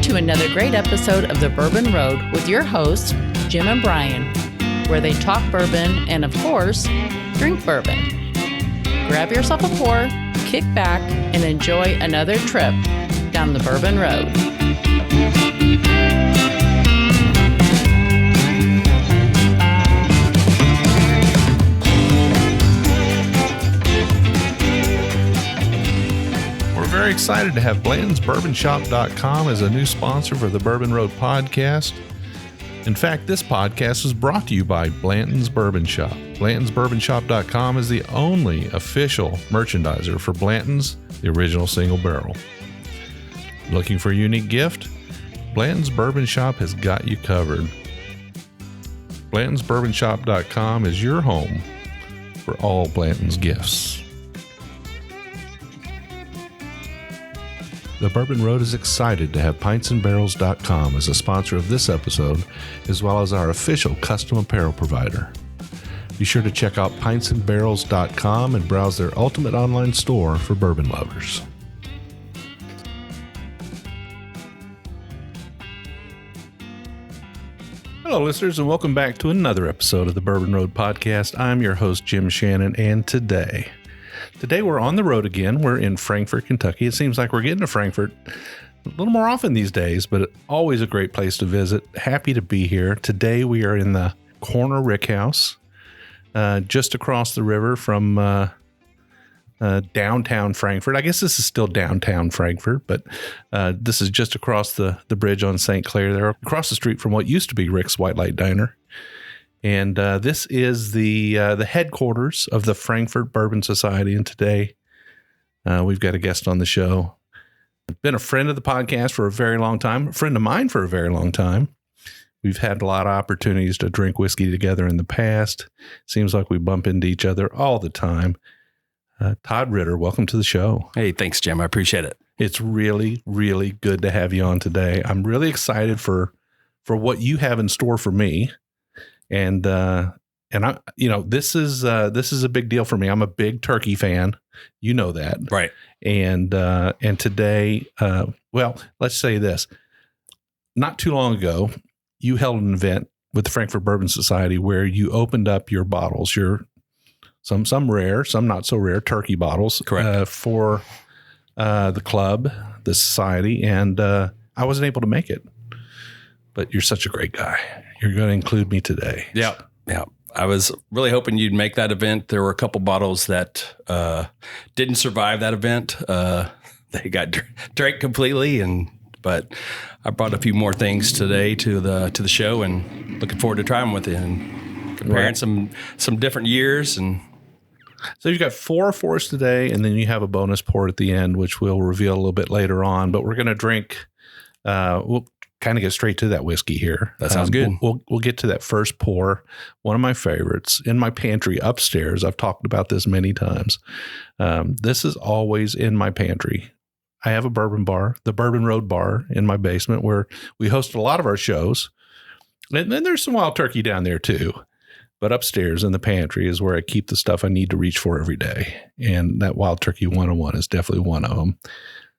to another great episode of The Bourbon Road with your hosts, Jim and Brian, where they talk bourbon and, of course, drink bourbon. Grab yourself a pour, kick back, and enjoy another trip down the Bourbon Road. Very excited to have Blanton'sBourbonShop.com as a new sponsor for the Bourbon Road podcast. In fact, this podcast is brought to you by Blanton's Bourbon Shop. Blanton'sBourbonShop.com is the only official merchandiser for Blanton's, the original single barrel. Looking for a unique gift? Blanton's Bourbon Shop has got you covered. Blanton'sBourbonShop.com is your home for all Blanton's gifts. The Bourbon Road is excited to have pintsandbarrels.com as a sponsor of this episode, as well as our official custom apparel provider. Be sure to check out pintsandbarrels.com and browse their ultimate online store for bourbon lovers. Hello, listeners, and welcome back to another episode of the Bourbon Road podcast. I'm your host, Jim Shannon, and today we're on the road again. We're in Frankfort, Kentucky. It seems like we're getting to Frankfort a little more often these days, but always a great place to visit. Happy to be here. Today we are in the Corner Rickhouse, just across the river from downtown Frankfort. I guess this is still downtown Frankfort, but this is just across the bridge on St. Clair there, across the street from what used to be Rick's White Light Diner. And this is the headquarters of the Frankfort Bourbon Society. And today we've got a guest on the show. Been a friend of the podcast for a very long time, a friend of mine for a very long time. We've had a lot of opportunities to drink whiskey together in the past. Seems like we bump into each other all the time. Todd Ritter, welcome to the show. Hey, thanks, Jim. I appreciate it. It's really, really good to have you on today. I'm really excited for what you have in store for me. And I, this is a big deal for me. I'm a big turkey fan. You know that. Right. And today, let's say this, not too long ago, you held an event with the Frankfort Bourbon Society where you opened up your bottles, some rare, some not so rare turkey bottles. Correct. For the club, the society. And I wasn't able to make it. But you're such a great guy. You're going to include me today. Yeah. I was really hoping you'd make that event. There were a couple bottles that didn't survive that event. They got drank completely, but I brought a few more things today to the show, and looking forward to trying them with you and comparing some different years. And so you've got 4 for us today, and then you have a bonus pour at the end, which we'll reveal a little bit later on. But we're going to drink. We'll kind of get straight to that whiskey here. That sounds good. We'll get to that first pour. One of my favorites in my pantry upstairs. I've talked about this many times. This is always in my pantry. I have a bourbon bar, the Bourbon Road Bar in my basement where we host a lot of our shows. And then there's some wild turkey down there too. But upstairs in the pantry is where I keep the stuff I need to reach for every day. And that Wild Turkey 101 is definitely one of them.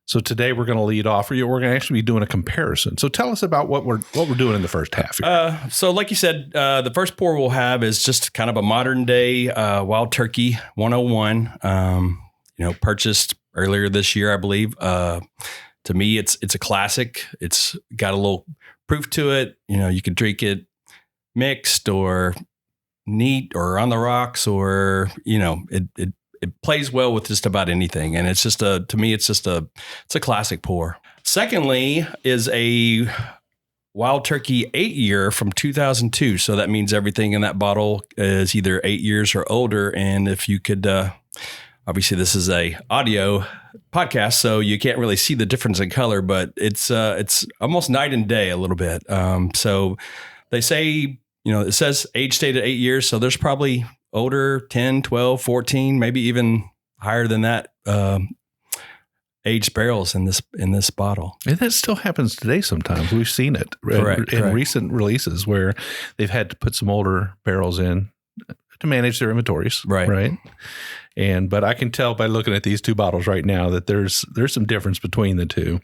So today we're going to lead off. We're going to actually be doing a comparison. So tell us about what we're doing in the first half here. So like you said, the first pour we'll have is just kind of a modern day Wild Turkey 101. Purchased earlier this year, I believe. To me, it's a classic. It's got a little proof to it. You can drink it mixed or neat or on the rocks, or it plays well with just about anything. And it's just it's a classic pour. Secondly is a Wild Turkey 8-year from 2002. So that means everything in that bottle is either 8 years or older. And if you could, obviously this is a audio podcast, so you can't really see the difference in color, but it's almost night and day a little bit. So they say, it says age stated 8 years. So there's probably older, 10, 12, 14, maybe even higher than that, aged barrels in this bottle. And that still happens today sometimes. We've seen it in recent releases where they've had to put some older barrels in to manage their inventories. Right. But I can tell by looking at these two bottles right now that there's some difference between the two,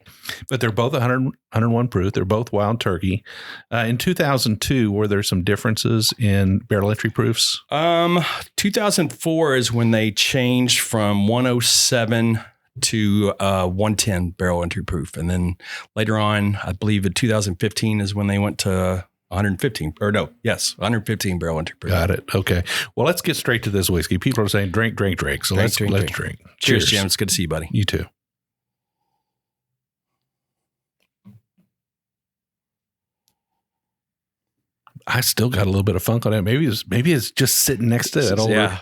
but they're both 101 proof. They're both Wild Turkey. In 2002, were there some differences in barrel entry proofs? 2004 is when they changed from 107 to 110 barrel entry proof. And then later on, I believe in 2015 is when they went to 115 barrel entry proof. Got it. Okay. Well, let's get straight to this whiskey. People are saying drink. So let's drink. Cheers, Jim. It's good to see you, buddy. You too. I still got a little bit of funk on it. Maybe it's just sitting next to it. Yeah,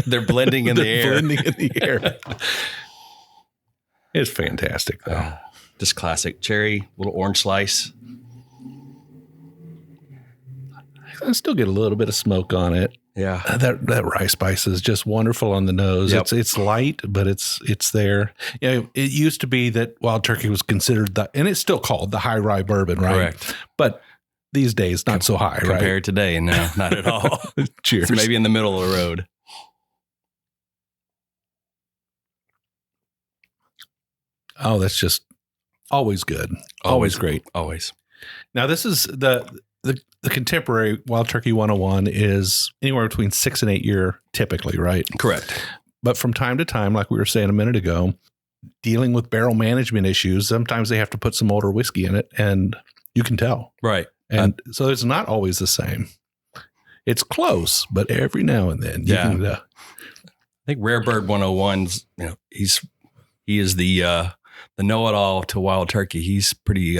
they're blending in the air. Blending in the air. It's fantastic, though. Just classic cherry, little orange slice. I still get a little bit of smoke on it. Yeah, that rye spice is just wonderful on the nose. Yep. It's light, but it's there. You know, it used to be that Wild Turkey was considered and it's still called the high rye bourbon, right? Correct. But these days, not so high, right? Compared today, no, not at all. Cheers. It's maybe in the middle of the road. Oh, that's just always good. Always great. Always. Now, this is the contemporary Wild Turkey 101 is anywhere between 6 and 8 year typically, right? Correct. But from time to time, like we were saying a minute ago, dealing with barrel management issues, sometimes they have to put some older whiskey in it, and you can tell. Right. And so it's not always the same. It's close, but every now and then you can. I think Rare Bird 101's, he is the know-it-all to Wild Turkey. He's pretty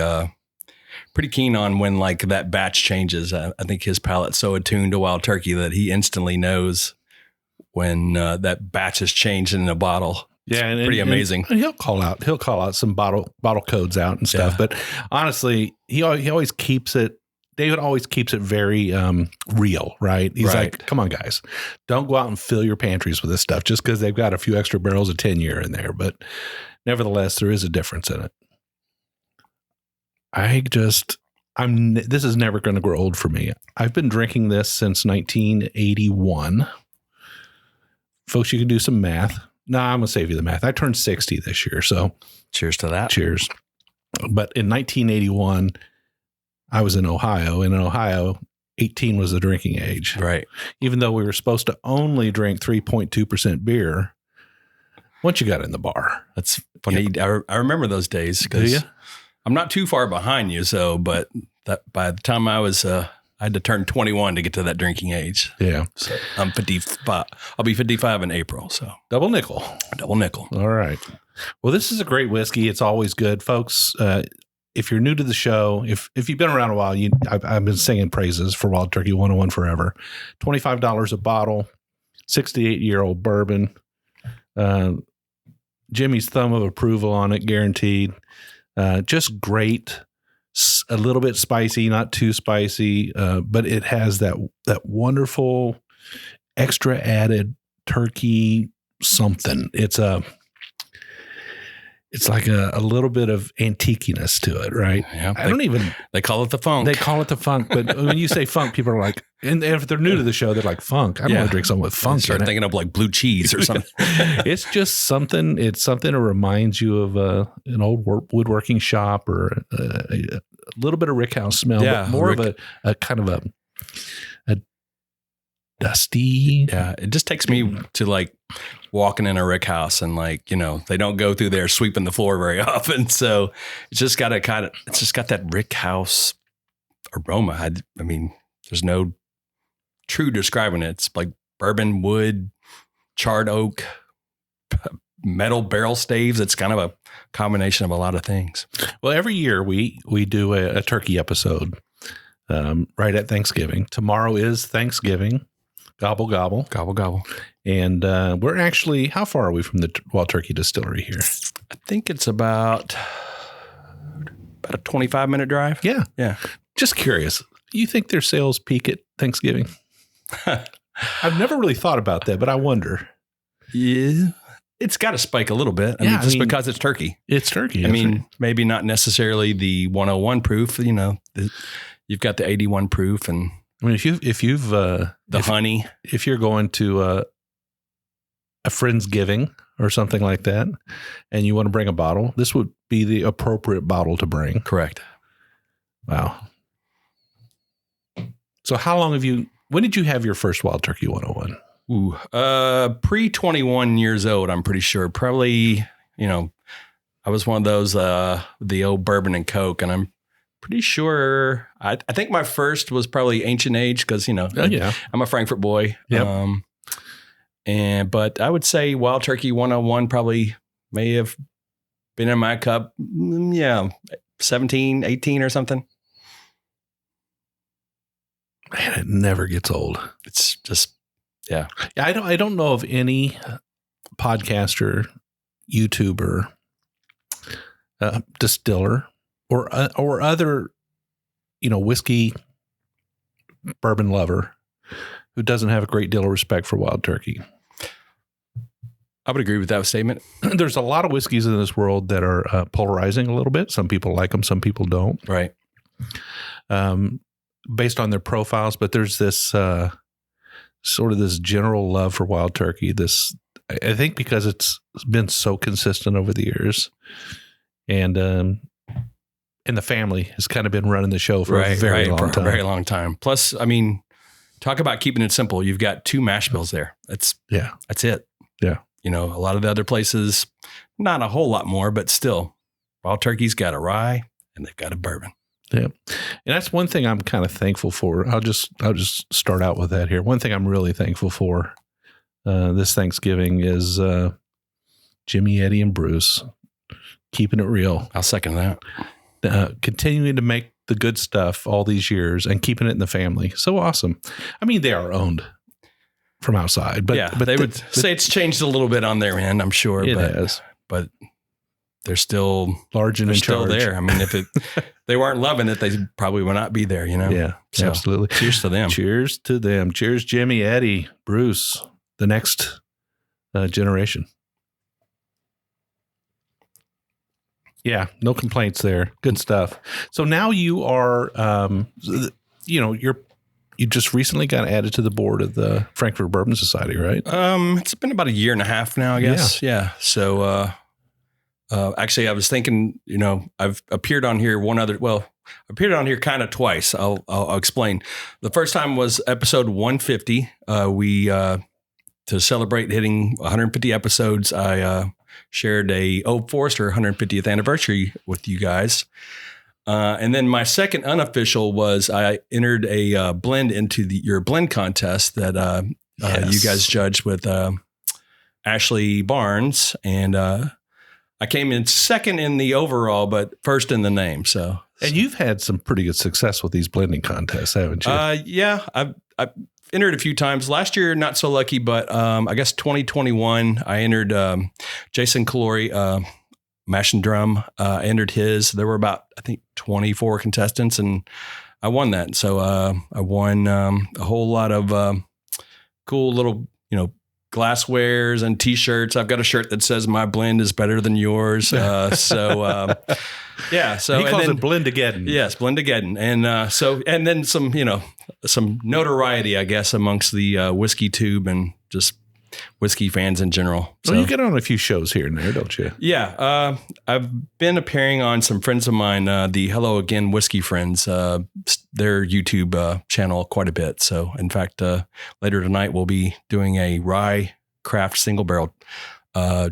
keen on when like that batch changes. I think his palate's so attuned to Wild Turkey that he instantly knows when that batch has changed in a bottle. Yeah, and pretty amazing. And he'll call out some bottle codes out and stuff. Yeah. But honestly, he always keeps it. David always keeps it very real, right? He's like, come on, guys, don't go out and fill your pantries with this stuff just because they've got a few extra barrels of 10 year in there. But nevertheless, there is a difference in it. This is never going to grow old for me. I've been drinking this since 1981. Folks, you can do some math. No, I'm going to save you the math. I turned 60 this year, so cheers to that. Cheers. But in 1981, I was in Ohio, and in Ohio, 18 was the drinking age. Right. Even though we were supposed to only drink 3.2% beer once you got in the bar. That's funny. Yeah. I remember those days because I'm not too far behind you. But that by the time I had to turn 21 to get to that drinking age. Yeah. So I'm 55. I'll be 55 in April. So double nickel. All right. Well, this is a great whiskey. It's always good, folks. If you're new to the show, if you've been around a while, I've been singing praises for Wild Turkey 101 forever. $25 a bottle, 68-year-old bourbon. Jimmy's thumb of approval on it, guaranteed. Just great. A little bit spicy, not too spicy, but it has that wonderful extra added turkey something. It's like a little bit of antiqueness to it, right? Yeah, they call it the funk. They call it the funk, but when you say funk, people are like, and if they're new to the show, they're like, funk. I don't want to drink something with funk. Start thinking of like blue cheese or something. It's just something. It's something that reminds you of an old woodworking shop or a little bit of Rickhouse smell, but more of a kind of a dusty. Yeah, it just takes me to like walking in a Rickhouse and like, they don't go through there sweeping the floor very often. So it's just got that Rickhouse aroma. I mean, there's no true describing it. It's like bourbon, wood, charred oak, metal barrel staves. It's kind of a combination of a lot of things. Well, every year we do a turkey episode right at Thanksgiving. Tomorrow is Thanksgiving. Gobble, gobble. Gobble, gobble. And we're actually, how far are we from the Wild Turkey distillery here? I think it's about a 25-minute drive. Yeah. Yeah. Just curious. You think their sales peak at Thanksgiving? I've never really thought about that, but I wonder. Yeah. It's got to spike a little bit. I mean, because it's turkey. It's turkey. I mean, maybe not necessarily the 101 proof. You've got the 81 proof and I mean, if honey. If you're going to a Friendsgiving or something like that, and you want to bring a bottle, this would be the appropriate bottle to bring. Correct. Wow. So when did you have your first Wild Turkey 101? Pre 21 years old, I'm pretty sure. Probably, I was one of those, the old bourbon and Coke, and I'm pretty sure, I think my first was probably Ancient Age because, I'm a Frankfurt boy. Yep. But I would say Wild Turkey 101 probably may have been in my cup. 17, 18 or something. Man, it never gets old. It's just, yeah. I don't know of any podcaster, YouTuber, distiller, or other, whiskey bourbon lover who doesn't have a great deal of respect for Wild Turkey. I would agree with that statement. There's a lot of whiskeys in this world that are polarizing a little bit. Some people like them, some people don't. Right. Based on their profiles, but there's this sort of this general love for Wild Turkey. I think because it's been so consistent over the years, and the family has kind of been running the show for a very long time. Plus, I mean, talk about keeping it simple. You've got 2 mash bills there. That's it. Yeah. A lot of the other places, not a whole lot more, but still, Wild Turkey's got a rye and they've got a bourbon. Yeah. And that's one thing I'm kind of thankful for. I'll just start out with that here. One thing I'm really thankful for this Thanksgiving is Jimmy, Eddie, and Bruce keeping it real. I'll second that. Continuing to make the good stuff all these years and keeping it in the family. So awesome. I mean, they are owned from outside, but they would say it's changed a little bit on their end, I'm sure. It has. But they're still large and in still charge. There. I mean, if they weren't loving it, they probably would not be there, Yeah, so, absolutely. Cheers to them. Cheers to them. Cheers, Jimmy, Eddie, Bruce, the next generation. Yeah, no complaints there. Good stuff. So now you are, you just recently got added to the board of the Frankfurt Bourbon Society, right? It's been about a year and a half now, I guess. Yeah. So, actually, I was thinking, I've appeared on here appeared on here kind of twice. I'll explain. The first time was episode 150. We to celebrate hitting 150 episodes, I shared a Old Forester 150th anniversary with you guys. And then my second unofficial was I entered a blend into your blend contest that you guys judged with Ashley Barnes. And I came in second in the overall, but first in the name. So, and you've had some pretty good success with these blending contests, haven't you? Yeah, I've entered a few times. Last year, not so lucky, but I guess 2021, I entered Jason Calori, Mash and Drum. I entered his. There were about, I think, 24 contestants, and I won that. So I won a whole lot of cool little, glasswares and T-shirts. I've got a shirt that says "My blend is better than yours." So he calls it Blendageddon. Yes, Blendageddon, and then some notoriety, I guess, amongst the whiskey tube and just whiskey fans in general. So you get on a few shows here and there, don't you? Yeah, I've been appearing on some friends of mine, the Hello Again Whiskey Friends, their YouTube channel quite a bit. So, in fact, later tonight we'll be doing a rye craft single barrel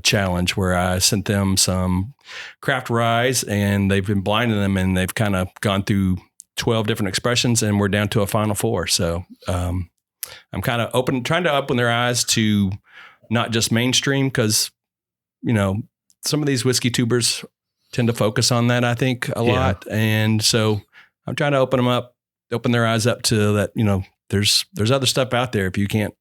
challenge where I sent them some craft ryes and they've been blinding them and they've kind of gone through 12 different expressions and we're down to a final 4. So, I'm kind of trying to open their eyes to not just mainstream because, some of these whiskey tubers tend to focus on that, I think, a lot. And so I'm trying to open their eyes up to that, there's other stuff out there if you can't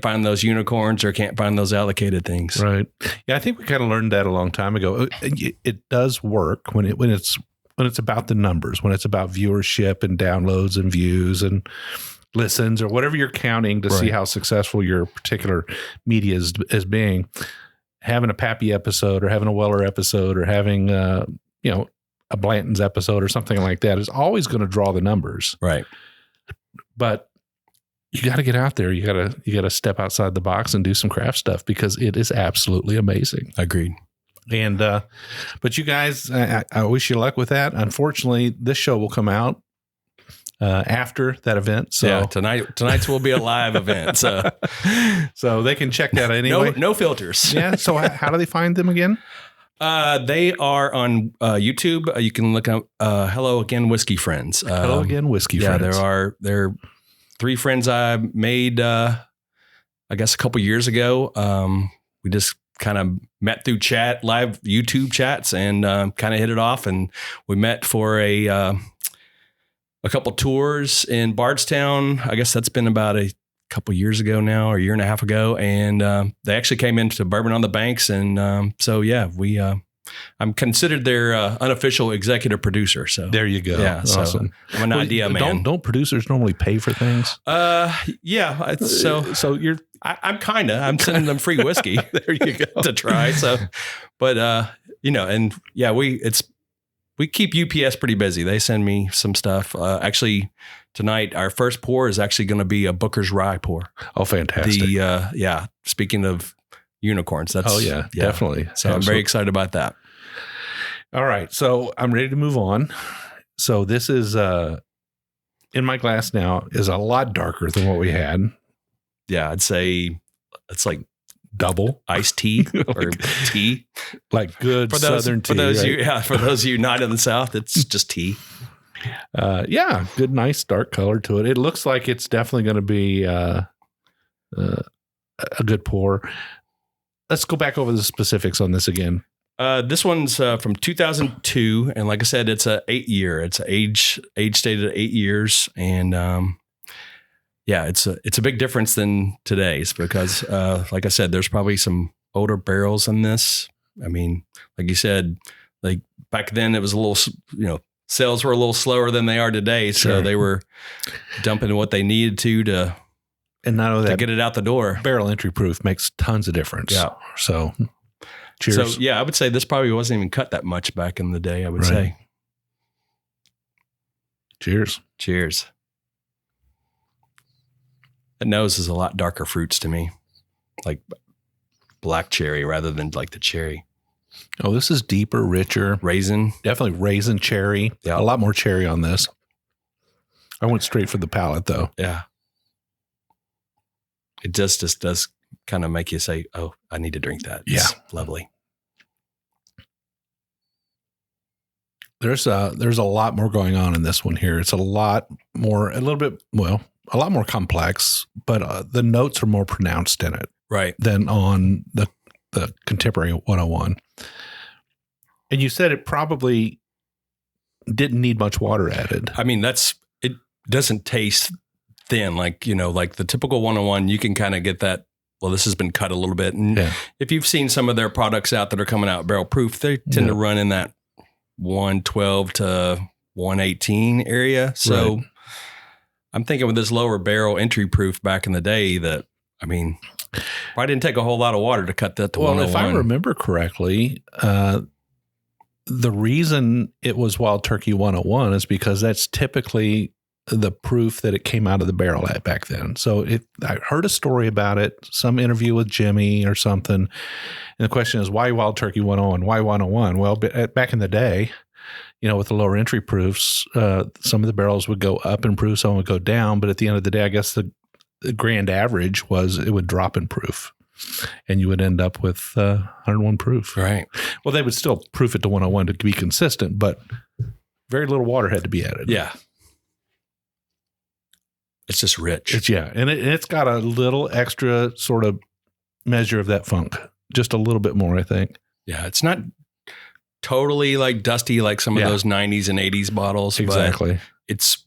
find those unicorns or can't find those allocated things. Right. Yeah, I think we kind of learned that a long time ago. It does work when it's about the numbers, when it's about viewership and downloads and views and listens or whatever you're counting to see how successful your particular media is being. Having a Pappy episode or having a Weller episode or having a Blanton's episode or something like that is always going to draw the numbers. Right. But you got to get out there. You got to step outside the box and do some craft stuff because it is absolutely amazing. Agreed. And, but you guys, I wish you luck with that. Unfortunately, this show will come out after that event. So yeah, tonight's will be a live event. So, so they can check that anyway. No filters. Yeah. So how do they find them again? They are on YouTube. You can look up Hello Again Whiskey Friends. Hello Again Whiskey Friends. Yeah, there are 3 friends I made, I guess, a couple years ago. We just kind of met through live YouTube chats, and kind of hit it off. And we met for a couple tours in Bardstown. I guess that's been about a couple years ago now, or a year and a half ago. And they actually came into Bourbon on the Banks. And so, yeah, I'm considered their unofficial executive producer. So there you go. Yeah, awesome. So I'm an idea man. Don't producers normally pay for things? Yeah. So I'm sending them free whiskey. There you go. To try. So, but and yeah, we keep UPS pretty busy. They send me some stuff. Actually, tonight our first pour is actually going to be a Booker's Rye pour. Oh, fantastic! Speaking of unicorns, that's definitely. So I'm very excited about that. All right, so I'm ready to move on. So this is in my glass now is a lot darker than what we had. Yeah, I'd say it's like double iced tea or tea, like good Southern tea. For those of you not in the South, it's just tea. Good, nice dark color to it. It looks like it's definitely going to be a good pour. Let's go back over the specifics on this again. This one's from 2002, and like I said, it's a 8-year. It's age stated at 8 years, and it's a big difference than today's because, like I said, there's probably some older barrels in this. I mean, like you said, like back then it was a little, sales were a little slower than they are today, so they were dumping what they needed to and not only that, get it out the door. Barrel entry proof makes tons of difference. Yeah. So, cheers. So yeah, I would say this probably wasn't even cut that much back in the day. I would say. Cheers. Cheers. The nose is a lot darker fruits to me, like black cherry rather than like the cherry. Oh, this is deeper, richer. Raisin. Definitely raisin cherry. Yeah. A lot more cherry on this. I went straight for the palate though. Yeah. It just does kind of make you say, oh, I need to drink that. It's lovely. There's a lot more going on in this one here. It's a lot more complex, but the notes are more pronounced in it. Right. Than on the Contemporary 101. And you said it probably didn't need much water added. I mean, it doesn't taste thin like the typical 101. You can kind of get that. Well, this has been cut a little bit. And if you've seen some of their products out that are coming out barrel proof, they tend to run in that 112 to 118 area. So I'm thinking with this lower barrel entry proof back in the day that, I mean, probably didn't take a whole lot of water to cut that to 101. If I remember correctly, the reason it was Wild Turkey 101 is because that's typically the proof that it came out of the barrel at back then. So I heard a story about it, some interview with Jimmy or something. And the question is, why Wild Turkey 101? Why 101? Well, back in the day, with the lower entry proofs, some of the barrels would go up in proof, some would go down. But at the end of the day, I guess the grand average was it would drop in proof and you would end up with 101 proof. Right. Well, they would still proof it to 101 to be consistent, but very little water had to be added. Yeah. It's just rich. And it's got a little extra sort of measure of that funk, just a little bit more, I think. Yeah. It's not totally like dusty like some of those 90s and 80s bottles. Exactly. But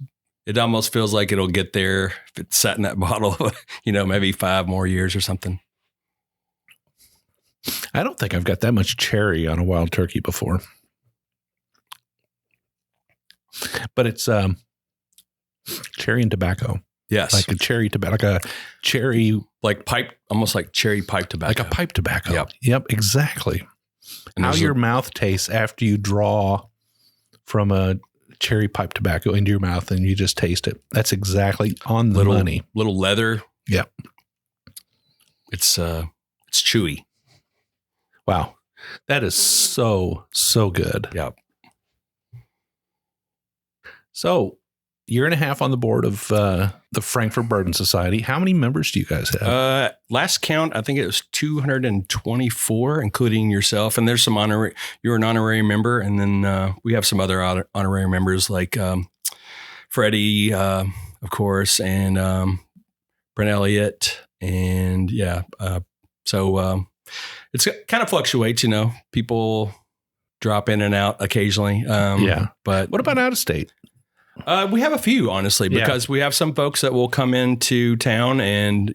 it almost feels like it'll get there if it's sat in that bottle, maybe 5 more years or something. I don't think I've got that much cherry on a Wild Turkey before. But it's cherry and tobacco. Yes. Like a cherry tobacco, like a cherry. Like pipe, almost like cherry pipe tobacco. Like a pipe tobacco. Yep, exactly. And how your mouth tastes after you draw from a cherry pipe tobacco into your mouth and you just taste it. That's exactly on the money. Little leather. Yeah. It's chewy. Wow. That is so good. Yeah. So, year and a half on the board of the Frankfurt Bourbon Society. How many members do you guys have? Last count, I think it was 224, including yourself. And there's some you're an honorary member. And then we have some other honorary members like Freddie, of course, and Brent Elliott. And so it's kind of fluctuates, people drop in and out occasionally. But what about out of state? We have a few, honestly, because we have some folks that will come into town and,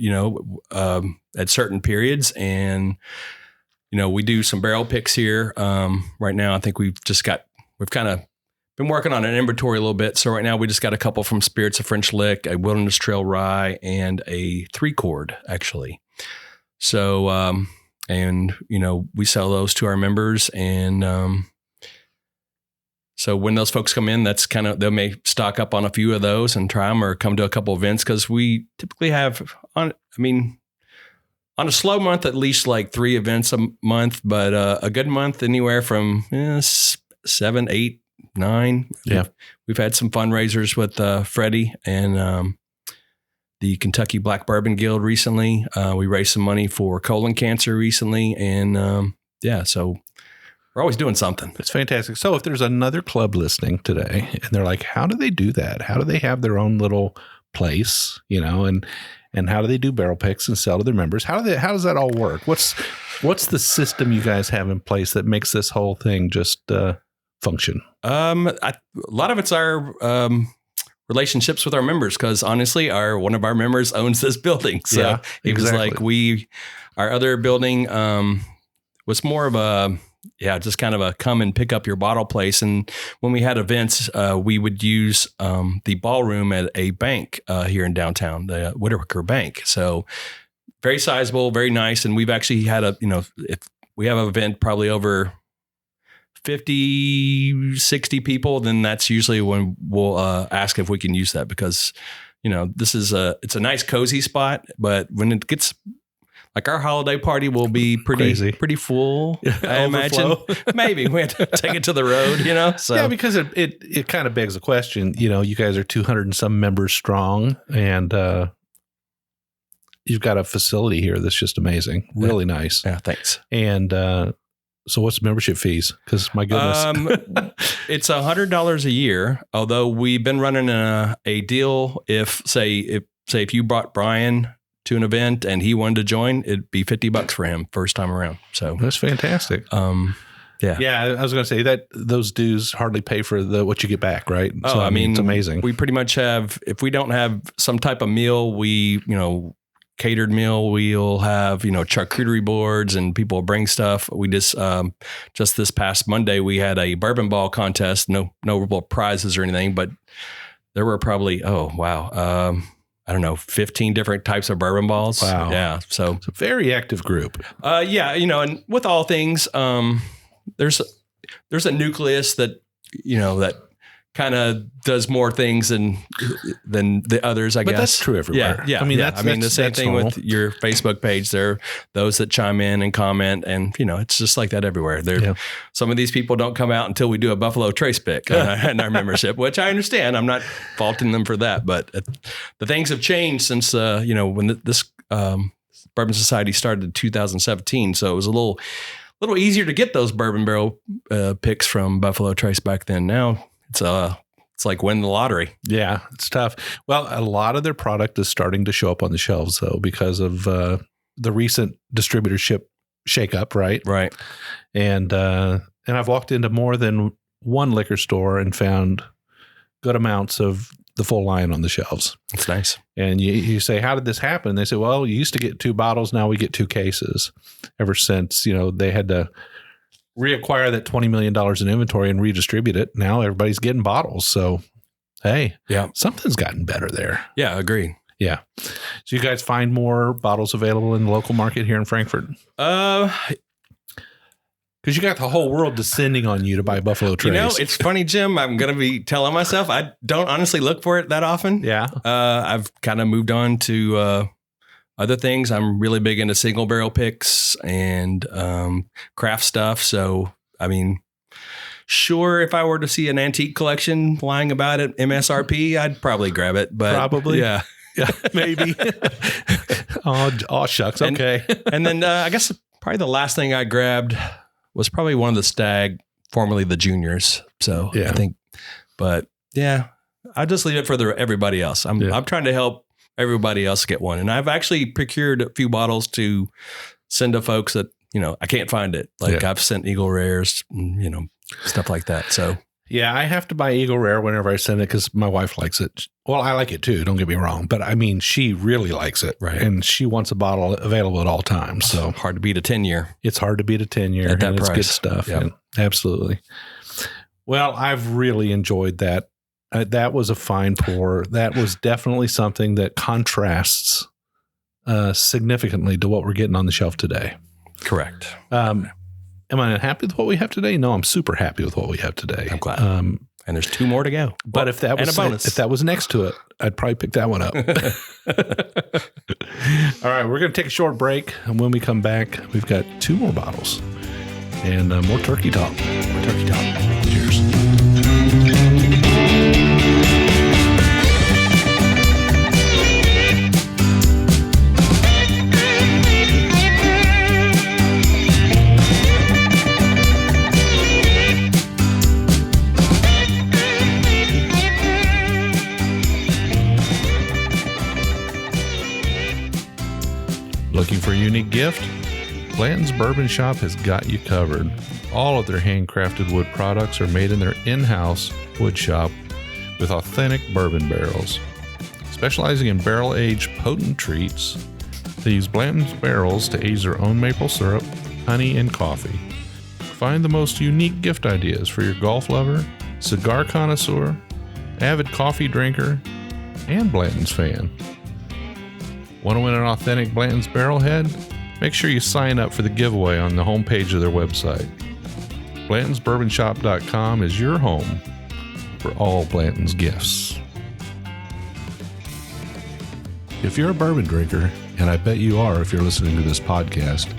at certain periods and, we do some barrel picks here. Right now, I think we've kind of been working on an inventory a little bit. So right now we just got a couple from Spirits of French Lick, a Wilderness Trail Rye, and a 3-chord actually. So, we sell those to our members and, so when those folks come in, that's they may stock up on a few of those and try them or come to a couple events because we typically have on a slow month, at least like 3 events a month, but a good month, anywhere from 7, 8, 9. Yeah. We've had some fundraisers with Freddie and the Kentucky Black Bourbon Guild recently. We raised some money for colon cancer recently. And so we're always doing something. It's fantastic. So if there's another club listening today and they're like, how do they do that? How do they have their own little place, and how do they do barrel picks and sell to their members? How does that all work? What's the system you guys have in place that makes this whole thing just function? A lot of it's our relationships with our members, because honestly, one of our members owns this building. So it was like our other building was more of a just kind of a come and pick up your bottle place. And when we had events, we would use the ballroom at a bank here in downtown, the Whitaker Bank. So very sizable, very nice. And we've actually had if we have an event probably over 50, 60 people, then that's usually when we'll ask if we can use that because, this is it's a nice cozy spot, but when it gets like our holiday party will be pretty full. I imagine maybe we have to take it to the road, So yeah, because it kind of begs the question. You guys are 200 and some members strong, and you've got a facility here that's just amazing, really nice. Yeah, thanks. And so, what's membership fees? Because my goodness, it's $100 a year. Although we've been running a deal. If you brought Brian to an event and he wanted to join, it'd be $50 for him first time around. So that's fantastic. Yeah. I was going to say that those dues hardly pay for what you get back, right? Oh, so, I mean, it's amazing. We pretty much have, if we don't have some type of meal, catered meal, we'll have, charcuterie boards and people will bring stuff. We just this past Monday, we had a bourbon ball contest, no real prizes or anything, but there were probably, 15 different types of bourbon balls. Wow. Yeah. So it's a very active group. And with all things, there's a nucleus that, that kind of does more things than the others, I guess. But that's true everywhere. Yeah. The same thing normal. with your Facebook page. There are those that chime in and comment, and it's just like that everywhere. Some of these people don't come out until we do a Buffalo Trace pick in our membership, which I understand. I'm not faulting them for that, but the things have changed since when this Bourbon Society started in 2017. So it was a little easier to get those bourbon barrel picks from Buffalo Trace back then. Now it's like winning the lottery. Yeah, it's tough. Well, a lot of their product is starting to show up on the shelves though, because of the recent distributorship shakeup, right? Right. And I've walked into more than one liquor store and found good amounts of the full line on the shelves. That's nice. And you say, how did this happen? They say, well, you used to get 2 bottles. Now we get 2 cases. Ever since, they had to reacquire that $20 million in inventory and redistribute it. Now everybody's getting bottles. So, hey, something's gotten better there. Yeah, agreed. Yeah. So you guys find more bottles available in the local market here in Frankfurt? Because you got the whole world descending on you to buy Buffalo Trace. You know, it's funny, Jim. I'm going to be telling myself I don't honestly look for it that often. Yeah. I've kind of moved on to other things. I'm really big into single barrel picks and craft stuff. So, I mean, sure, if I were to see an antique collection lying about at MSRP, I'd probably grab it. But probably. Yeah. Yeah, maybe. oh, shucks. Okay. And then I guess probably the last thing I grabbed was probably one of the Stag, formerly the Juniors. So yeah. I think, but yeah, I'll just leave it for everybody else. I'm trying to help everybody else get one. And I've actually procured a few bottles to send to folks that, you know, I can't find it. Like I've sent Eagle Rares, you know, stuff like that. So yeah, I have to buy Eagle Rare whenever I send it because my wife likes it. Well, I like it too. Don't get me wrong. But I mean, she really likes it. Right. And she wants a bottle available at all times. So hard to beat a 10-year. It's hard to beat a 10-year. At that and price. It's good stuff. Yep. And absolutely. Well, I've really enjoyed that. That was a fine pour. That was definitely something that contrasts significantly to what we're getting on the shelf today. Correct. Am I unhappy with what we have today? No, I'm super happy with what we have today. I'm glad. And there's 2 more to go. But if that was next to it, I'd probably pick that one up. All right, we're going to take a short break, and when we come back, we've got 2 more bottles and more turkey talk. More turkey talk. Cheers. Looking for a unique gift? Blanton's Bourbon Shop has got you covered. All of their handcrafted wood products are made in their in-house wood shop with authentic bourbon barrels. Specializing in barrel-aged potent treats, they use Blanton's barrels to age their own maple syrup, honey, and coffee. Find the most unique gift ideas for your golf lover, cigar connoisseur, avid coffee drinker, and Blanton's fan. Want to win an authentic Blanton's Barrelhead? Make sure you sign up for the giveaway on the homepage of their website. BlantonsBourbonShop.com is your home for all Blanton's gifts. If you're a bourbon drinker, and I bet you are if you're listening to this podcast,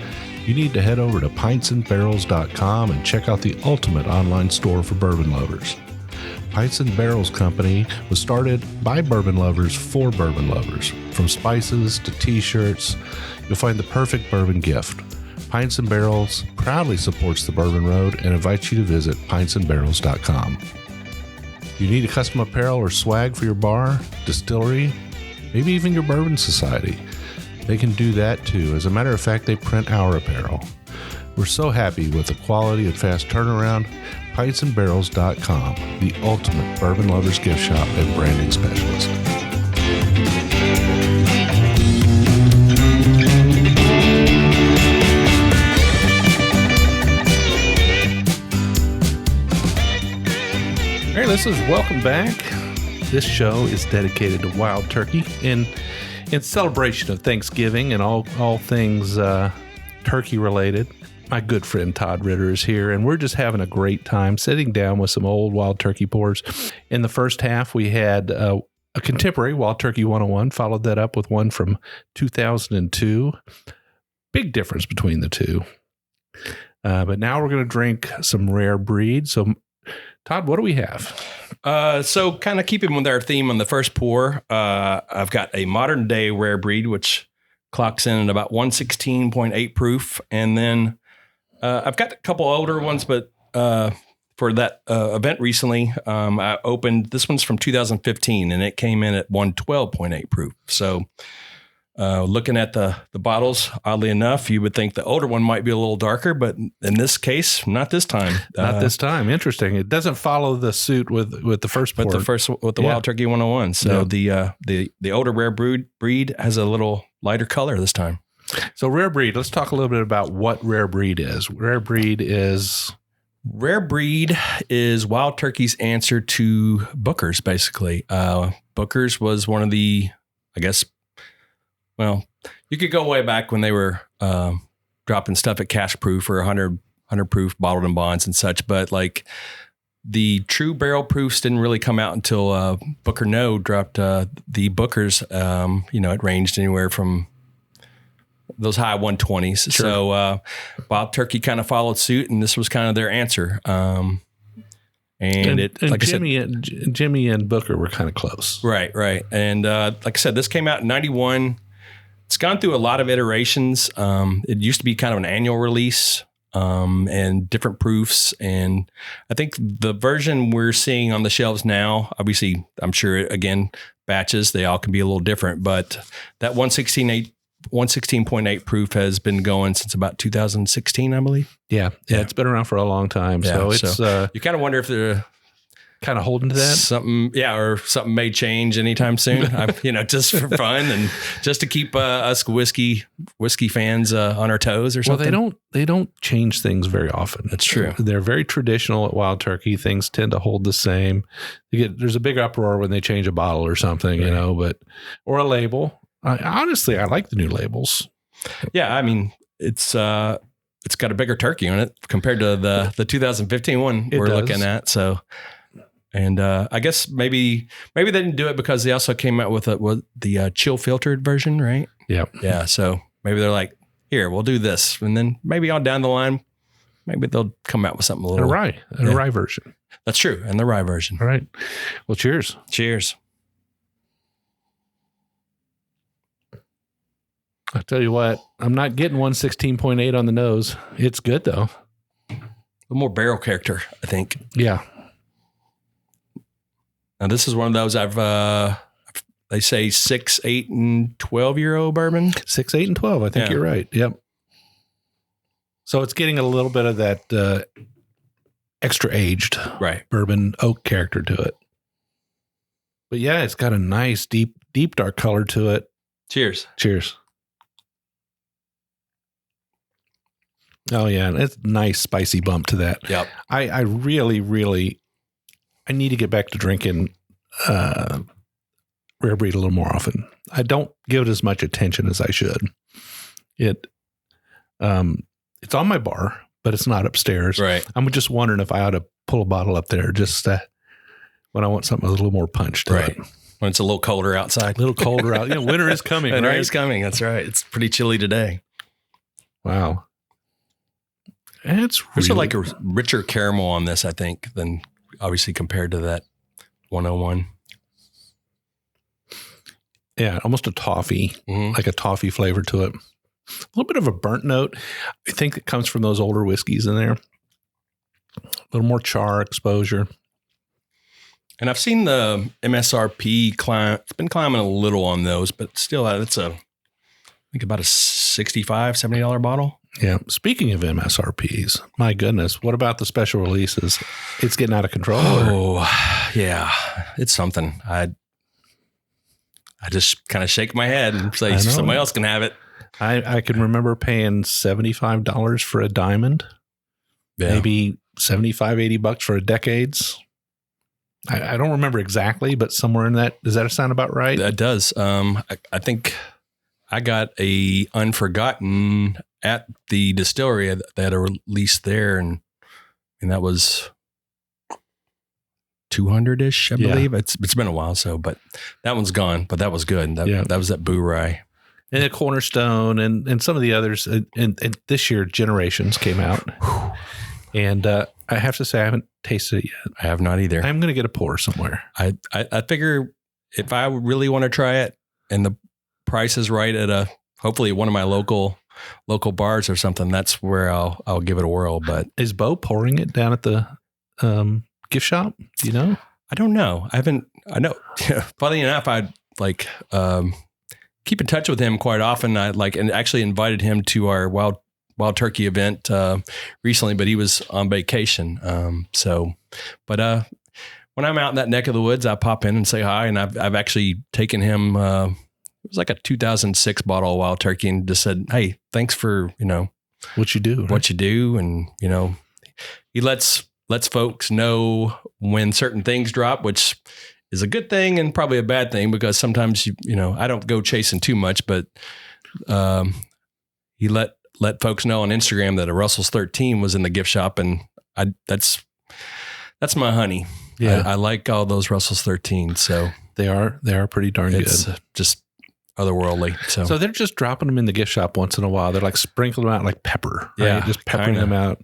you need to head over to pintsandbarrels.com and check out the ultimate online store for bourbon lovers. Pints and Barrels Company was started by bourbon lovers for bourbon lovers. From spices to t-shirts, you'll find the perfect bourbon gift. Pints and Barrels proudly supports the Bourbon Road and invites you to visit pintsandbarrels.com. You need a custom apparel or swag for your bar, distillery, maybe even your bourbon society. They can do that too. As a matter of fact, they print our apparel. We're so happy with the quality and fast turnaround. PintsandBarrels.com, the ultimate bourbon lovers gift shop and branding specialist. All right, listeners, welcome back. This show is dedicated to wild turkey in celebration of Thanksgiving and all things turkey related. My good friend Todd Ritter is here, and we're just having a great time sitting down with some old wild turkey pours. In the first half, we had a contemporary Wild Turkey 101, followed that up with one from 2002. Big difference between the two. But now we're going to drink some rare breed. So, Todd, what do we have? So kind of keeping with our theme on the first pour, I've got a modern day rare breed, which clocks in at about 116.8 proof. And then I've got a couple older ones, but for that event recently, I opened, this one's from 2015 and it came in at 112.8 proof. So looking at the bottles, oddly enough, you would think the older one might be a little darker, but in this case, not this time. Not this time. Interesting. It doesn't follow the suit with the first pour. With the Wild Turkey 101. So the older rare breed has a little lighter color this time. So rare breed, let's talk a little bit about what rare breed is. Rare breed is Wild Turkey's answer to Booker's, basically. Booker's was one of the, I guess, well, you could go way back when they were dropping stuff at cash proof for $100 100 proof bottled in bonds and such. But like the true barrel proofs didn't really come out until Booker No dropped the Bookers. It ranged anywhere from those high 120s. Sure. So Wild Turkey kind of followed suit, and this was kind of their answer. And Jimmy and Booker were kind of close. Right. And like I said, this came out in 91. It's gone through a lot of iterations. It used to be kind of an annual release and different proofs. And I think the version we're seeing on the shelves now, obviously, I'm sure, again, batches, they all can be a little different. But that 116.8 proof has been going since about 2016, I believe. Yeah. It's been around for a long time. So it's you kind of wonder if they're kind of holding to that. Or something may change anytime soon. Just for fun and just to keep us whiskey fans on our toes or something. Well, they don't change things very often. That's true. They're very traditional at Wild Turkey. Things tend to hold the same. There's a big uproar when they change a bottle or something, right. Or a label. Honestly, I like the new labels. Yeah, I mean, it's got a bigger turkey on it compared to the 2015 one we're looking at. So, and I guess maybe they didn't do it because they also came out with the chill filtered version, right? Yeah, yeah. So maybe they're like, here, we'll do this, and then maybe on down the line, maybe they'll come out with something a little a rye version. That's true, and the rye version. All right. Well, cheers. Cheers. I tell you what, I'm not getting 116.8 on the nose. It's good though. A little more barrel character, I think. Yeah. Now this is one of those they say 6, 8, and 12-year-old bourbon. 6, 8, and 12. I think you're right. Yep. So it's getting a little bit of that extra aged bourbon oak character to it. But yeah, it's got a nice deep dark color to it. Cheers. Cheers. Oh yeah, it's a nice spicy bump to that. Yep. I really I need to get back to drinking rare breed a little more often. I don't give it as much attention as I should. It's on my bar, but it's not upstairs. Right. I'm just wondering if I ought to pull a bottle up there just when I want something a little more punch to it. When it's a little colder outside. A little colder out. Winter is coming. Winter is coming. That's right. It's pretty chilly today. Wow. There's like a richer caramel on this, I think, than obviously compared to that 101. Yeah, almost a toffee, like a toffee flavor to it. A little bit of a burnt note. I think it comes from those older whiskeys in there. A little more char exposure. And I've seen the MSRP climb. It's been climbing a little on those, but still, it's I think about a $65, $70 bottle. Yeah. Speaking of MSRPs, my goodness, what about the special releases? It's getting out of control. Oh, yeah. It's something. I just kind of shake my head and say somebody else can have it. I can remember paying $75 for a diamond, maybe $75, $80 for a Decades. I don't remember exactly, but somewhere in that, does that sound about right? That does. I think I got a Unforgotten at the distillery that had a release there, and that was 200-ish, I believe. It's been a while, but that one's gone. But that was good. That was that Boo Rye. And a Cornerstone and some of the others. And this year, Generations came out. And I have to say, I haven't tasted it yet. I have not either. I'm going to get a pour somewhere. I figure if I really want to try it and the price is right at hopefully one of my local bars or something, that's where I'll give it a whirl. But is Bo pouring it down at the gift shop? Do you know? I don't know. I know. Funny enough, I keep in touch with him quite often. And actually invited him to our Wild Turkey event recently, but he was on vacation. But when I'm out in that neck of the woods, I pop in and say hi. And I've actually taken him. It was like a 2006 bottle of Wild Turkey, and just said, "Hey, thanks for what you do, what you do." And he lets folks know when certain things drop, which is a good thing and probably a bad thing, because sometimes I don't go chasing too much, but he let let folks know on Instagram that a Russell's 13 was in the gift shop, and that's my honey. Yeah. I like all those Russell's 13. So they are pretty darn it's good. Just otherworldly. So they're just dropping them in the gift shop once in a while. They're like sprinkling them out like pepper. Right? Yeah, Just peppering them out.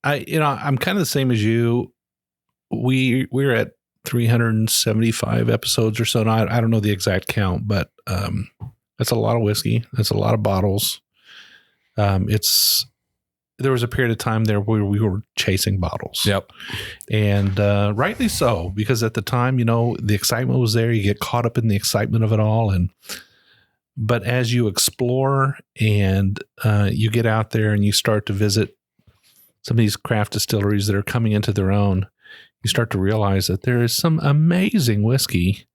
I'm kind of the same as you. We're at 375 episodes or so now. I don't know the exact count, but that's a lot of whiskey. That's a lot of bottles. There was a period of time there where we were chasing bottles. Yep. And rightly so, because at the time, the excitement was there. You get caught up in the excitement of it all. But as you explore and you get out there and you start to visit some of these craft distilleries that are coming into their own, you start to realize that there is some amazing whiskey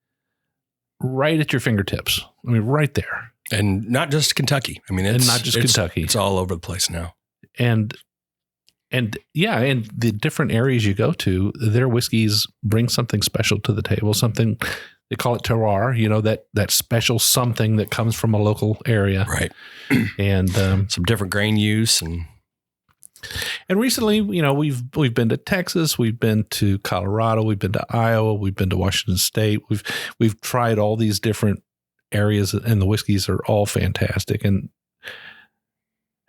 right at your fingertips. I mean, right there. And not just Kentucky. I mean, Kentucky. It's all over the place now. And the different areas you go to, their whiskeys bring something special to the table, something they call it terroir, that special something that comes from a local area. Right. And some different grain use and recently, we've been to Texas, we've been to Colorado, we've been to Iowa, we've been to Washington State. We've tried all these different areas, and the whiskeys are all fantastic. And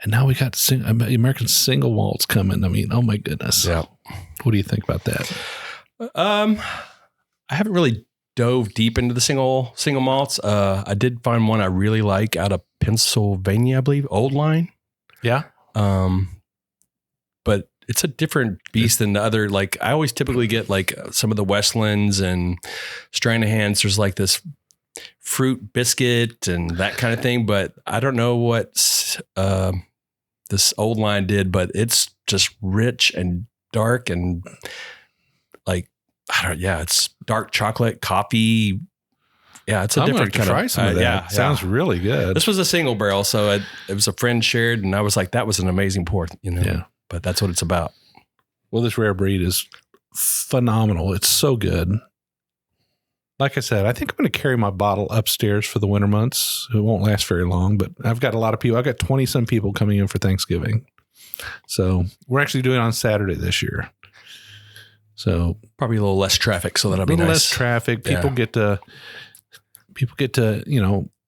now we got American single malts coming. I mean, oh my goodness. Yeah. What do you think about that? I haven't really dove deep into the single malts. I did find one I really like out of Pennsylvania, I believe, Old Line. Yeah. But it's a different beast than the other. Like I always typically get like some of the Westlands and Stranahan's. There's like this fruit biscuit and that kind of thing. But I don't know what this Old Line did, but it's just rich and dark and like, it's dark chocolate, coffee. Yeah, it's a different kind of. Try some of that. Yeah, sounds really good. This was a single barrel, so it was a friend shared, and I was like, that was an amazing pour, Yeah. But that's what it's about. Well, this rare breed is phenomenal. It's so good. Like I said, I think I'm going to carry my bottle upstairs for the winter months. It won't last very long, but I've got a lot of people. I've got 20 some people coming in for Thanksgiving. So we're actually doing it on Saturday this year. So probably a little less traffic, so that'll be nice. Less traffic. People get to,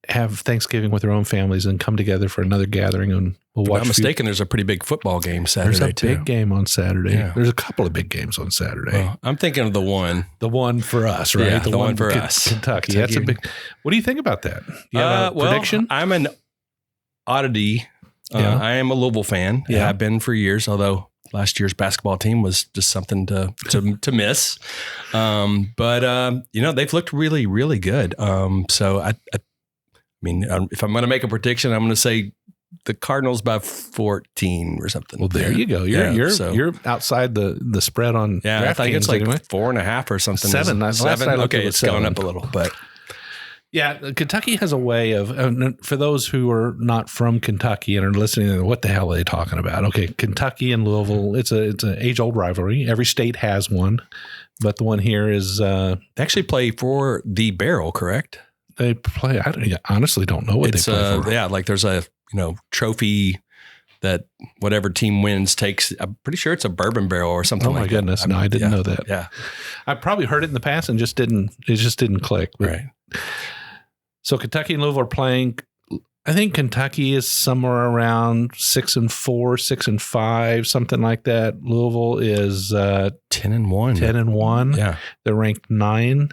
have Thanksgiving with their own families and come together for another gathering, and we'll watch. If I'm not mistaken, there's a pretty big football game Saturday. There's a too. big game on Saturday. Yeah. There's a couple of big games on Saturday. Well, I'm thinking of the one for us, right? Yeah, the one for us, Kentucky. That's a big. What do you think about that? You have a prediction? I'm an oddity. Yeah. I am a Louisville fan. Yeah. I've been for years, although last year's basketball team was just something to miss. But they've looked really, really good. So I mean, if I'm going to make a prediction, I'm going to say the Cardinals by 14 or something. Well, there you go. You're outside the spread on. Yeah, I think it's like 4.5 or something. 7. Okay, it's gone up a little, but. Yeah, Kentucky has a way of, for those who are not from Kentucky and are listening, what the hell are they talking about? Okay, Kentucky and Louisville, it's an age-old rivalry. Every state has one, but the one here is... they actually play for the barrel, correct? They play, I honestly don't know what they play for. Yeah, like there's a trophy that whatever team wins takes. I'm pretty sure it's a bourbon barrel or something like that. Oh my goodness, no, I didn't know that. Yeah. I probably heard it in the past and it just didn't click. But, right. So Kentucky and Louisville are playing. I think Kentucky is somewhere around 6-4, 6-5, something like that. Louisville is 10-1. 10-1. Yeah, they're ranked 9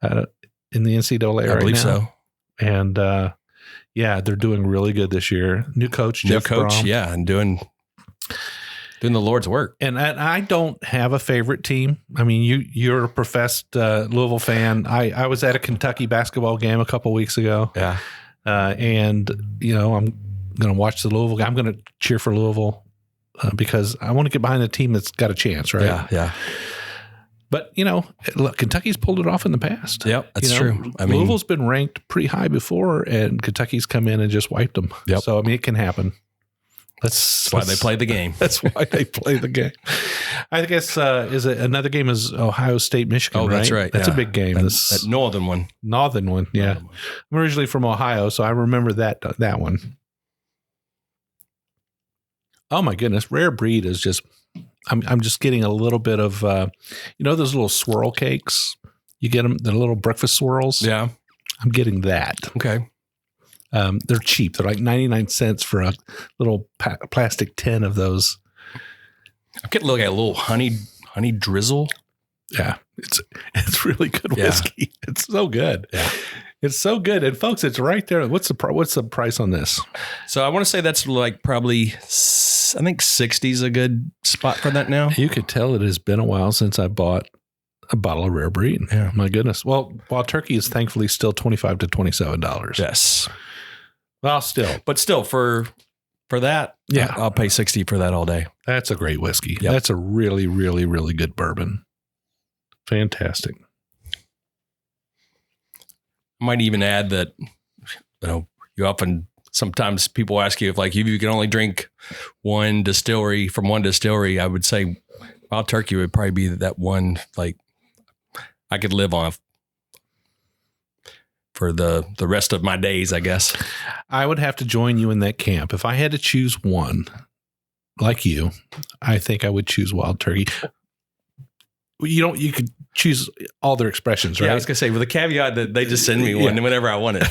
in the NCAA right now. I believe so. And they're doing really good this year. New coach, Jeff Brom. Yeah, and doing the Lord's work. And I don't have a favorite team. I mean, you're a professed Louisville fan. I was at a Kentucky basketball game a couple weeks ago. Yeah. And, I'm going to watch the Louisville game. I'm going to cheer for Louisville because I want to get behind a team that's got a chance, right? Yeah, yeah. But, look, Kentucky's pulled it off in the past. Yep, that's true. I mean, Louisville's been ranked pretty high before, and Kentucky's come in and just wiped them. Yep. So, I mean, it can happen. That's why they play the game. That's why they play the game. I guess another game is Ohio State, Michigan. Oh, that's right. That's a big game. That northern one. Northern one, yeah. I'm originally from Ohio, so I remember that one. Oh my goodness. Rare breed is just, I'm just getting a little bit of, those little swirl cakes. You get them, the little breakfast swirls. Yeah. I'm getting that. Okay. They're cheap. They're like 99 cents for a little plastic tin of those. I'm getting a little honey drizzle. Yeah. It's really good whiskey. It's so good. Yeah. It's so good. And folks, it's right there. What's the price on this? So I want to say that's like probably, I think 60 is a good spot for that now. You could tell it has been a while since I bought a bottle of Rare Breed. Yeah. My goodness. Well, Wild Turkey is thankfully still $25 to $27. Yes. Well, still. But still, for that, yeah, I'll pay 60 for that all day. That's a great whiskey. Yep. That's a really, really, really good bourbon. Fantastic. I might even add that, sometimes people ask you if like you can only drink one distillery from one distillery. I would say Wild Turkey would probably be that one like I could live on for the rest of my days, I guess. I would have to join you in that camp. If I had to choose one, like you, I think I would choose Wild Turkey. You could choose all their expressions, right? Yeah, I was gonna say with the caveat that they just send me one whenever I want it.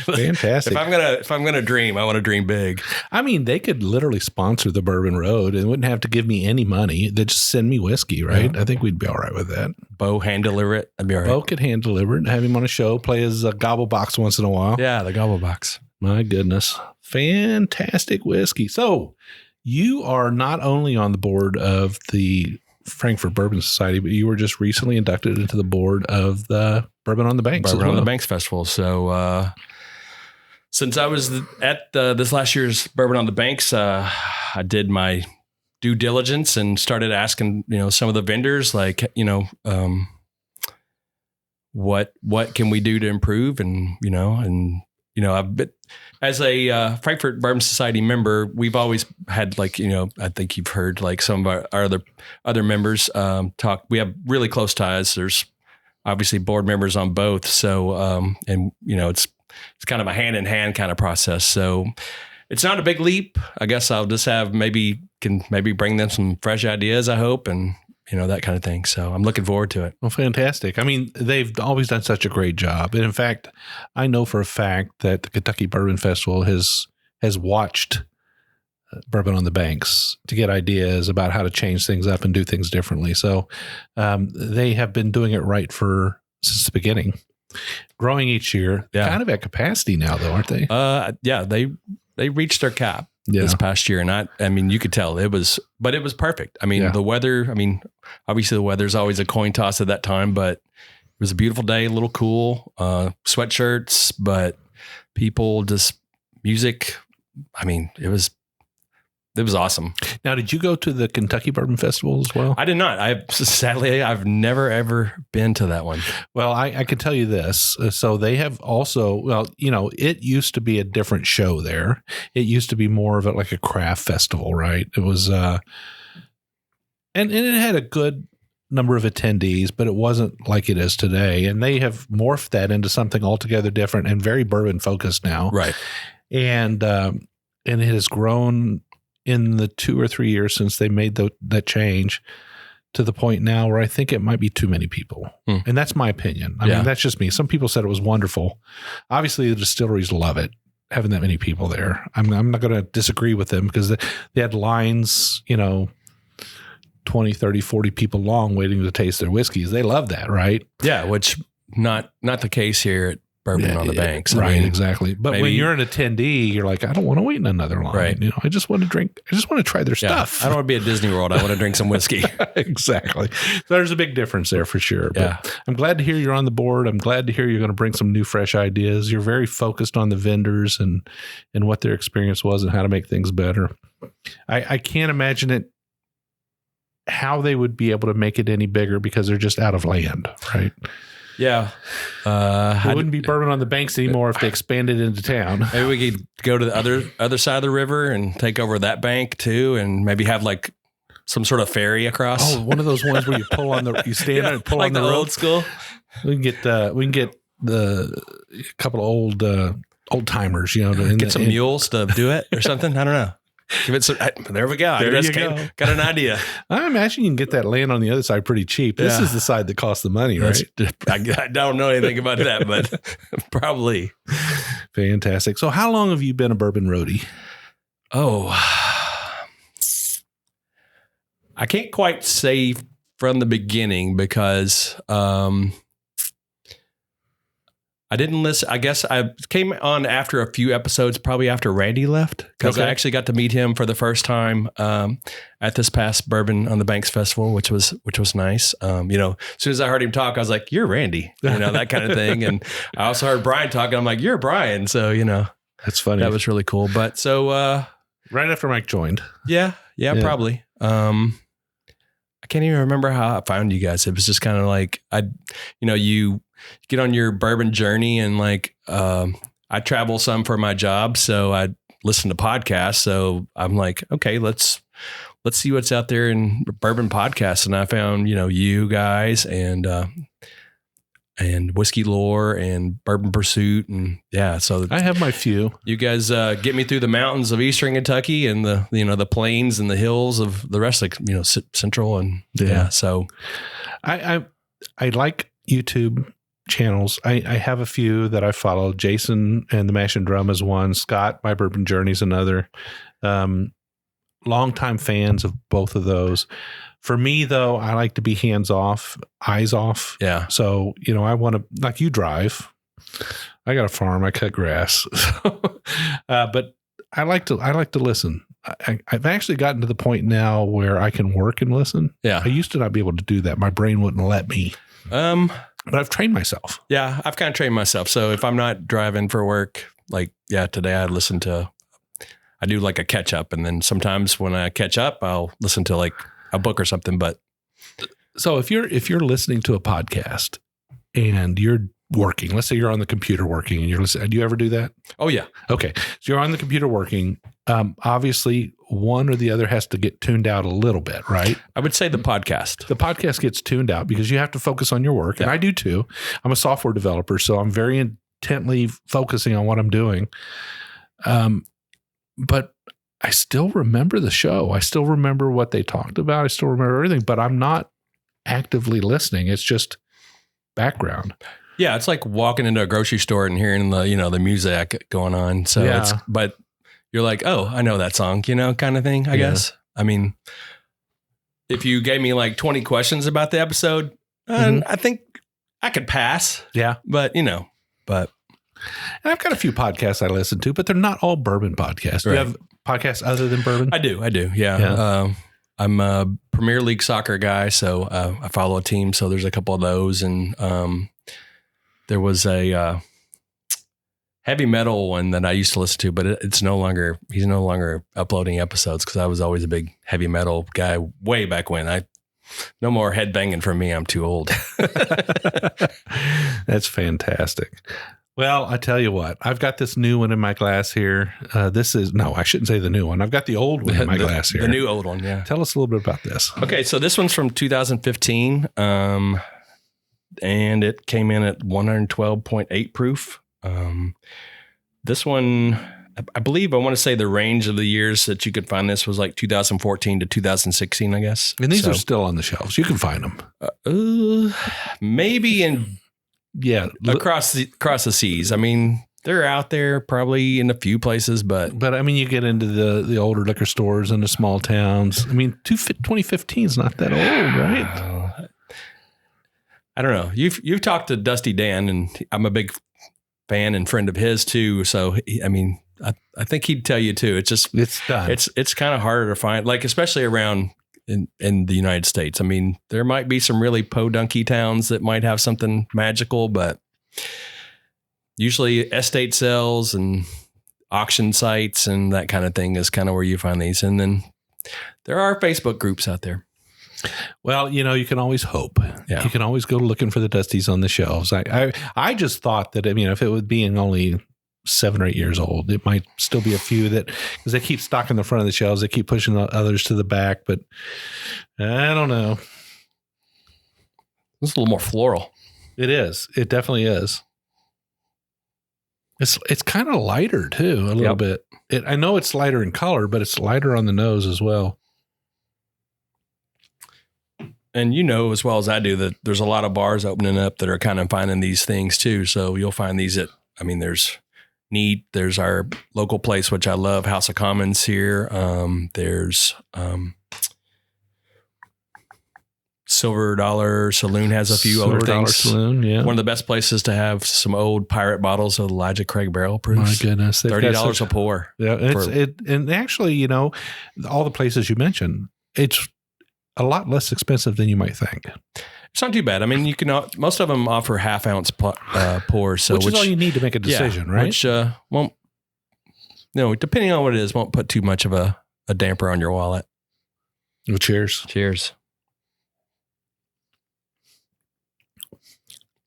Fantastic. If I'm gonna dream, I want to dream big. I mean, they could literally sponsor the Bourbon Road and wouldn't have to give me any money. They'd just send me whiskey, right? Yeah. I think we'd be all right with that. Bo hand deliver it. I'd be all right. Bo could hand deliver it, have him on a show, play his gobble box once in a while. Yeah, the gobble box. My goodness. Fantastic whiskey. So you are not only on the board of the Frankfurt Bourbon Society, but you were just recently inducted into the board of the Bourbon on the Banks. Bourbon on the Banks Festival. So since I was at this last year's Bourbon on the Banks, I did my due diligence and started asking, some of the vendors, like, what can we do to improve? And, I've been, as a Frankfurt Bourbon Society member, we've always had I think you've heard like some of our other members talk. We have really close ties. There's obviously board members on both. So, it's kind of a hand in hand kind of process. So it's not a big leap. I guess I'll just can bring them some fresh ideas, I hope. And, that kind of thing. So I'm looking forward to it. Well, fantastic. I mean, they've always done such a great job. And in fact, I know for a fact that the Kentucky Bourbon Festival has watched Bourbon on the Banks to get ideas about how to change things up and do things differently. So they have been doing it right since the beginning, growing each year. Yeah. Kind of at capacity now, though, aren't they? Yeah, they reached their cap. This past year. And I mean, you could tell it was perfect. I mean, the weather, obviously the weather's always a coin toss at that time, but it was a beautiful day, a little cool, sweatshirts, but people just music. I mean, it was awesome. Now, did you go to the Kentucky Bourbon Festival as well? I did not. I've never, ever been to that one. Well, I can tell you this. So they have also, it used to be a different show there. It used to be more of like a craft festival, right? It was, and it had a good number of attendees, but it wasn't like it is today. And they have morphed that into something altogether different and very bourbon focused now. Right. And it has grown in the 2 or 3 years since they made that change to the point now where I think it might be too many people. And that's my opinion. I mean, that's just me. Some people said it was wonderful. Obviously, the distilleries love it, having that many people there. I'm not going to disagree with them because they had lines, 20, 30, 40 people long waiting to taste their whiskeys. They love that, right? Yeah, which not the case here at Bourbon on the Banks. Right, exactly. But when you're an attendee, you're like, I don't want to wait in another line. Right. I just want to drink. I just want to try their stuff. I don't want to be at Disney World. I want to drink some whiskey. Exactly. So there's a big difference there for sure. Yeah. But I'm glad to hear you're on the board. I'm glad to hear you're going to bring some new, fresh ideas. You're very focused on the vendors and what their experience was and how to make things better. I can't imagine how they would be able to make it any bigger because they're just out of land, right? Yeah. It wouldn't be Bourbon on the Banks anymore if they expanded into town. Maybe we could go to the other side of the river and take over that bank too, and maybe have like some sort of ferry across. Oh, one of those ones where you stand there and pull like on the old rope. school. We can get the couple of old timers, get some mules to do it or something. I don't know. Give it some. There we go. There I you just go. got an idea. I imagine you can get that land on the other side pretty cheap. This is the side that costs the money, right? I don't know anything about that, but probably. Fantastic. So how long have you been a bourbon roadie? Oh, I can't quite say from the beginning because I didn't listen. I guess I came on after a few episodes, probably after Randy left, because I actually got to meet him for the first time at this past Bourbon on the Banks Festival, which was nice. As soon as I heard him talk, I was like, "You're Randy," that kind of thing. And I also heard Brian talking. I'm like, "You're Brian." So that's funny. That was really cool. But so right after Mike joined, yeah, probably. I can't even remember how I found you guys. It was just kind of like you get on your bourbon journey, and I travel some for my job, so I listen to podcasts. So I'm like, okay, let's see what's out there in bourbon podcasts. And I found you guys and Whiskey Lore and Bourbon Pursuit, and so I have my few. You guys get me through the mountains of Eastern Kentucky and the plains and the hills of the rest of Central, and So I like YouTube channels. I have a few that I follow. Jason and the Mash and Drum is one. Scott, My Bourbon Journey is another. Longtime fans of both of those. For me, though, I like to be hands off, eyes off. Yeah. So, I want to, like, you drive. I got a farm. I cut grass. But I like to listen. I've actually gotten to the point now where I can work and listen. Yeah. I used to not be able to do that. My brain wouldn't let me. But I've trained myself. Yeah, I've kind of trained myself. So if I'm not driving for work, today I do like a catch up. And then sometimes when I catch up, I'll listen to a book or something. But so if you're listening to a podcast and you're working, let's say you're on the computer working and you're listening, do you ever do that? Oh yeah. Okay. So you're on the computer working. Obviously one or the other has to get tuned out a little bit, right? I would say the podcast. The podcast gets tuned out because you have to focus on your work. And I do too. I'm a software developer, so I'm very intently focusing on what I'm doing. But I still remember the show. I still remember what they talked about. I still remember everything, but I'm not actively listening. It's just background. Yeah, it's like walking into a grocery store and hearing the music going on. So but you're like, oh, I know that song, kind of thing, I guess. I mean, if you gave me 20 questions about the episode, I think I could pass. Yeah. But, And I've got a few podcasts I listen to, but they're not all bourbon podcasts. Do you have podcasts other than bourbon? I do. Yeah. I'm a Premier League soccer guy, so I follow a team. So there's a couple of those. And there was a heavy metal one that I used to listen to, but he's no longer uploading episodes because I was always a big heavy metal guy way back when. No more headbanging from me. I'm too old. That's fantastic. Well, I tell you what, I've got this new one in my glass here. I shouldn't say the new one. I've got the old one in my glass here. The new old one, yeah. Tell us a little bit about this. Okay, so this one's from 2015, and it came in at 112.8 proof. This one, I believe, I want to say the range of the years that you could find this was 2014 to 2016, I guess. And these are still on the shelves. You can find them. Maybe across the seas. I mean, they're out there probably in a few places, but I mean, you get into the older liquor stores in the small towns. I mean, 2015 is not that old, right? I don't know. You've talked to Dusty Dan, and I'm a big fan and friend of his too. So I think he'd tell you too. It's done. It's kind of harder to find, especially around in the United States. I mean, there might be some really podunky towns that might have something magical, but usually estate sales and auction sites and that kind of thing is kind of where you find these. And then there are Facebook groups out there. Well, you can always hope. Yeah. You can always go looking for the Dusties on the shelves. I just thought that, if it was being only 7 or 8 years old, it might still be a few that, because they keep stocking the front of the shelves, they keep pushing the others to the back, but I don't know. It's a little more floral. It is. It definitely is. It's kind of lighter too, a little bit. I know it's lighter in color, but it's lighter on the nose as well. And you know as well as I do that there's a lot of bars opening up that are kind of finding these things too. So you'll find these there's Neat. There's our local place, which I love, House of Commons here. There's Silver Dollar Saloon has a few older things. Saloon, yeah. One of the best places to have some old pirate bottles of Elijah Craig barrel proofs. My goodness. $30 a pour. Yeah. And actually, all the places you mentioned, it's a lot less expensive than you might think. It's not too bad. I mean, most of them offer half-ounce pours. So which is all you need to make a decision, right? Which won't, depending on what it is, won't put too much of a damper on your wallet. Well, cheers. Cheers.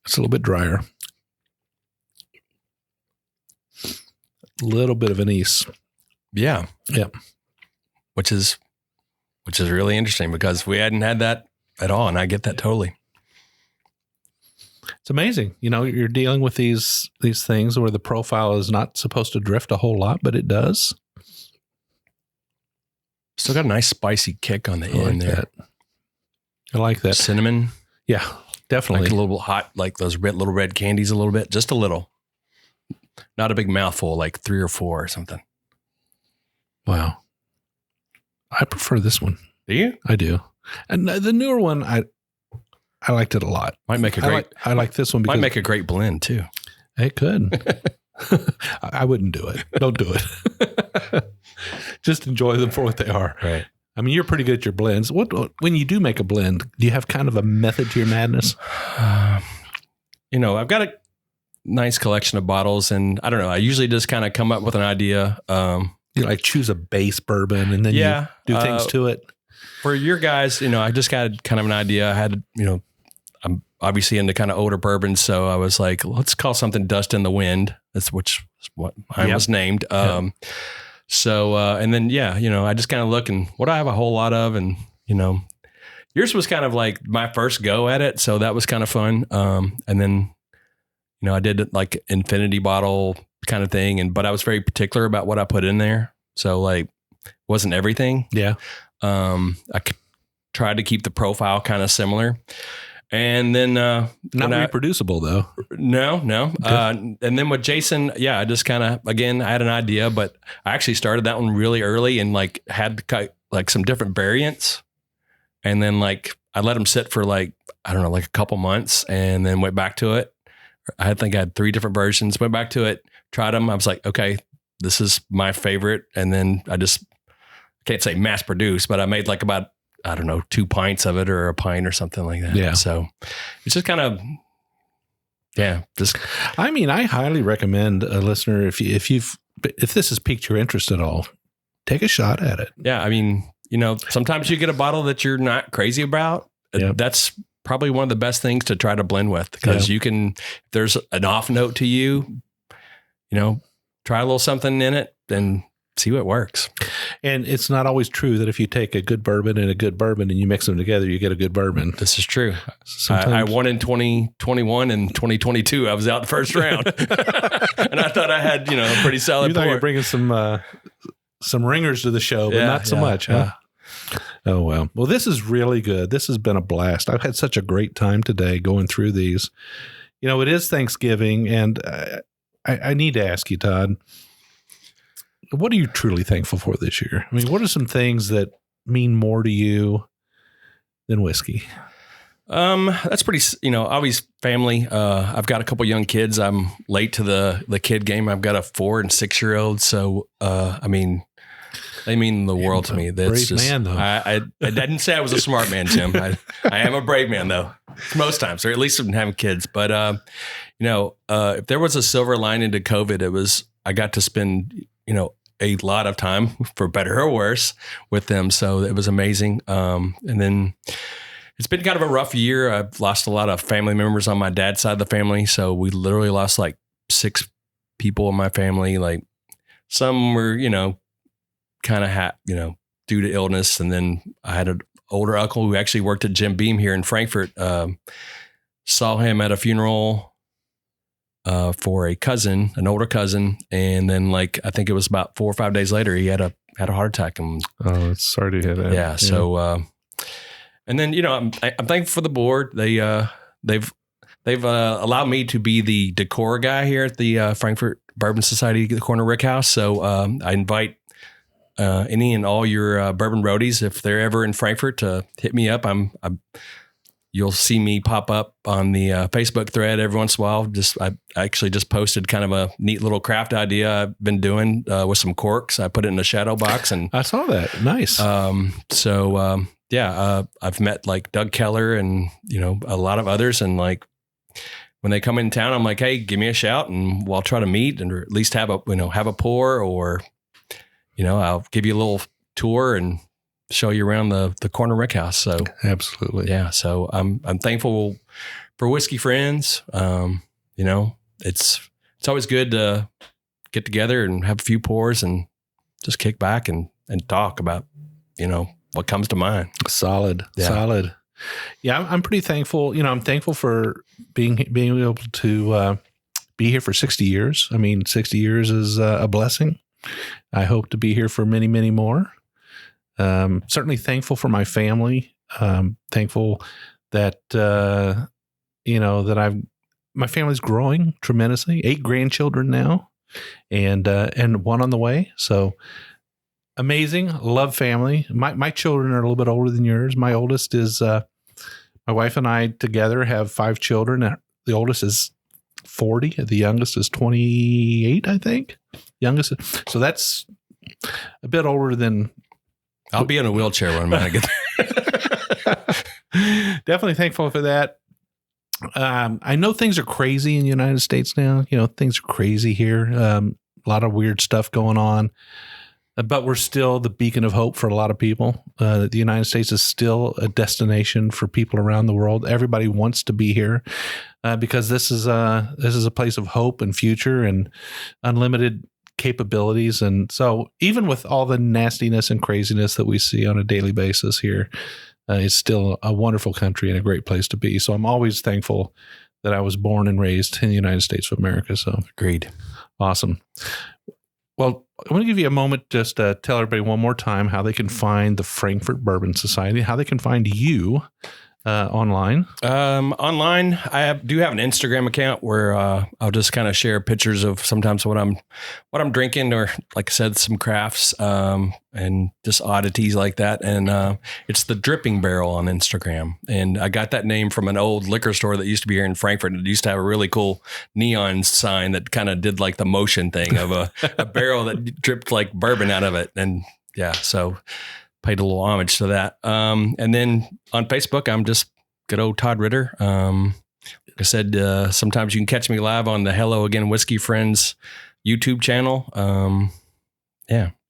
It's a little bit drier. A little bit of anise. Yeah. Yeah. Which is really interesting because we hadn't had that at all. And I get that totally. It's amazing. You're dealing with these things where the profile is not supposed to drift a whole lot, but it does. Still got a nice spicy kick on the end there. I like that. Cinnamon. Yeah, definitely. Like a little hot, like those little red candies a little bit, just a little. Not a big mouthful, like 3 or 4 or something. Wow. I prefer this one. Do you? I do. And the newer one, I liked it a lot. Might make a great. I like this one because might make a great blend too. It could. I wouldn't do it. Don't do it. Just enjoy them for what they are. Right. I mean, you're pretty good at your blends. When you do make a blend, do you have kind of a method to your madness? I've got a nice collection of bottles, and I don't know. I usually just kind of come up with an idea. You like choose a base bourbon and then you do things to it. For your guys, I just got kind of an idea. I had, I'm obviously into kind of older bourbons, so I was like, let's call something Dust in the Wind. That's what mine was named. So, and then, I just kind of look and what I have a whole lot of, and, yours was kind of like my first go at it. So that was kind of fun. And then, I did like infinity bottle kind of thing. But I was very particular about what I put in there. So like, wasn't everything. Yeah. I tried to keep the profile kind of similar. And then, not reproducible though. No. And then with Jason, I just kind of, again, I had an idea, but I actually started that one really early and like had like some different variants. And then like, I let them sit for like, I don't know, like a couple months and then went back to it. I think I had 3 different versions, went back to it, tried them. I was like, okay, this is my favorite. And then I just can't say mass produced, but I made like about, I don't know, 2 pints of it or a pint or something like that. Yeah. So it's just kind of, I mean, I highly recommend a listener, if this has piqued your interest at all, take a shot at it. Yeah. I mean, sometimes you get a bottle that you're not crazy about. Yep. That's probably one of the best things to try to blend with because you can, if there's an off note to you, try a little something in it and see what works. And it's not always true that if you take a good bourbon and a good bourbon and you mix them together, you get a good bourbon. This is true. I won in 2021 and 2022. I was out the first round and I thought I had, a pretty solid You thought pour. you were bringing some ringers to the show, but not so much, huh? Oh, well. Well, this is really good. This has been a blast. I've had such a great time today going through these. It is Thanksgiving, and I need to ask you, Todd, what are you truly thankful for this year? I mean, what are some things that mean more to you than whiskey? That's pretty, always family. I've got a couple young kids. I'm late to the kid game. I've got a 4 and 6 year old. So, I mean, they mean the world to me. That's brave just, man, though. I didn't say I was a smart man, Jim. I am a brave man, though, most times, or at least when having kids. But, if there was a silver lining to COVID, I got to spend, a lot of time, for better or worse, with them. So it was amazing. And then it's been kind of a rough year. I've lost a lot of family members on my dad's side of the family. So we literally lost like 6 people in my family. Like some were, kind of due to illness. And then I had an older uncle who actually worked at Jim Beam here in Frankfurt. Saw him at a funeral for a cousin, an older cousin. And then like, I think it was about 4 or 5 days later, he had a heart attack. And it's sorry to hear that. Yeah. So, and then, I'm thankful for the board. They've allowed me to be the decor guy here at the Frankfurt Bourbon Society, the Corner Rickhouse. So I invite any and all your bourbon roadies, if they're ever in Frankfurt, to hit me up. You'll see me pop up on the Facebook thread every once in a while. I actually just posted kind of a neat little craft idea I've been doing with some corks. I put it in a shadow box, and I saw that. Nice. I've met like Doug Keller and a lot of others, and like when they come in town, I'm like, hey, give me a shout, and we'll try to meet, and or at least have a pour, or I'll give you a little tour and show you around the Corner Rickhouse. So absolutely. Yeah. So I'm thankful for Whiskey Friends. It's always good to get together and have a few pours and just kick back and talk about, what comes to mind. Solid. Yeah. I'm pretty thankful. I'm thankful for being able to be here for 60 years. I mean, 60 years is a blessing. I hope to be here for many, many more. Certainly thankful for my family. Thankful that, my family's growing tremendously, 8 grandchildren now and 1 on the way. So amazing. Love family. My children are a little bit older than yours. My oldest is, my wife and I together have 5 children. The oldest is 40. The youngest is 28, I think. Youngest. So that's a bit older than, I'll be in a wheelchair when I get there. Definitely thankful for that. I know things are crazy in the United States now. Things are crazy here. A lot of weird stuff going on, but we're still the beacon of hope for a lot of people. The United States is still a destination for people around the world. Everybody wants to be here because this is a place of hope and future and unlimited capabilities. And so even with all the nastiness and craziness that we see on a daily basis here, it's still a wonderful country and a great place to be. So I'm always thankful that I was born and raised in the United States of America. So agreed. Awesome. Well, I want to give you a moment just to tell everybody one more time how they can find the Frankfurt Bourbon Society, how they can find you online. Online, I do have an Instagram account where I'll just kind of share pictures of sometimes what I'm drinking, or like I said, some crafts and just oddities like that. And it's the Dripping Barrel on Instagram. And I got that name from an old liquor store that used to be here in Frankfurt. It used to have a really cool neon sign that kind of did like the motion thing of a barrel that dripped like bourbon out of it. And yeah, so paid a little homage to that. And then on Facebook, I'm just good old Todd Ritter. Like I said, sometimes you can catch me live on the Hello Again Whiskey Friends YouTube channel.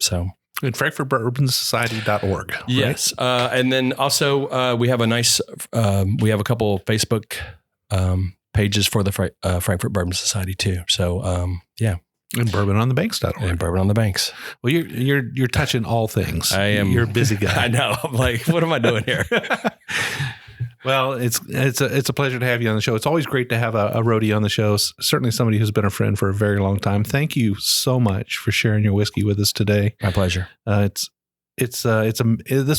So. At frankfurtbourbonsociety.org. Right? Yes. And then also we have we have a couple of Facebook pages for the Frankfurt Bourbon Society too. So, yeah. And bourbononthebanks.org. And Bourbon on the Banks. Well, you're touching all things. I am. You're a busy guy. I know. I'm like, what am I doing here? Well, it's a pleasure to have you on the show. It's always great to have a roadie on the show. Certainly somebody who's been a friend for a very long time. Thank you so much for sharing your whiskey with us today. My pleasure. This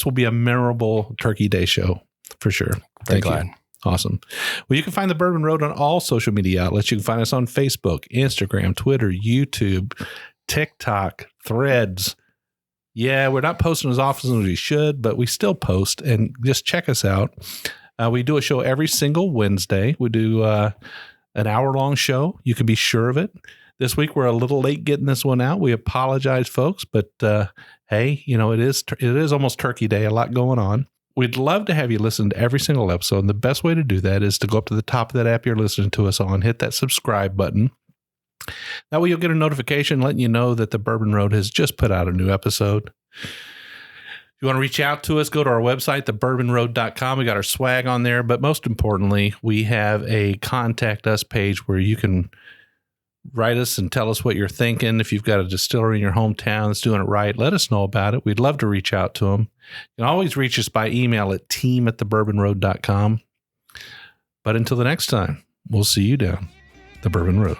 will be a memorable Turkey Day show for sure. Very glad. You. Awesome. Well, you can find the Bourbon Road on all social media outlets. You can find us on Facebook, Instagram, Twitter, YouTube, TikTok, Threads. Yeah, we're not posting as often as we should, but we still post, and just check us out. We do a show every single Wednesday. We do an hour-long show. You can be sure of it. This week, we're a little late getting this one out. We apologize, folks, but hey, it is almost Turkey Day, a lot going on. We'd love to have you listen to every single episode, and the best way to do that is to go up to the top of that app you're listening to us on, hit that subscribe button. That way you'll get a notification letting you know that the Bourbon Road has just put out a new episode. If you want to reach out to us, go to our website, thebourbonroad.com. We got our swag on there, but most importantly, we have a contact us page where you can write us and tell us what you're thinking. If you've got a distillery in your hometown that's doing it right, let us know about it. We'd love to reach out to them. You can always reach us by email at team@thebourbonroad.com. But until the next time, we'll see you down the Bourbon Road.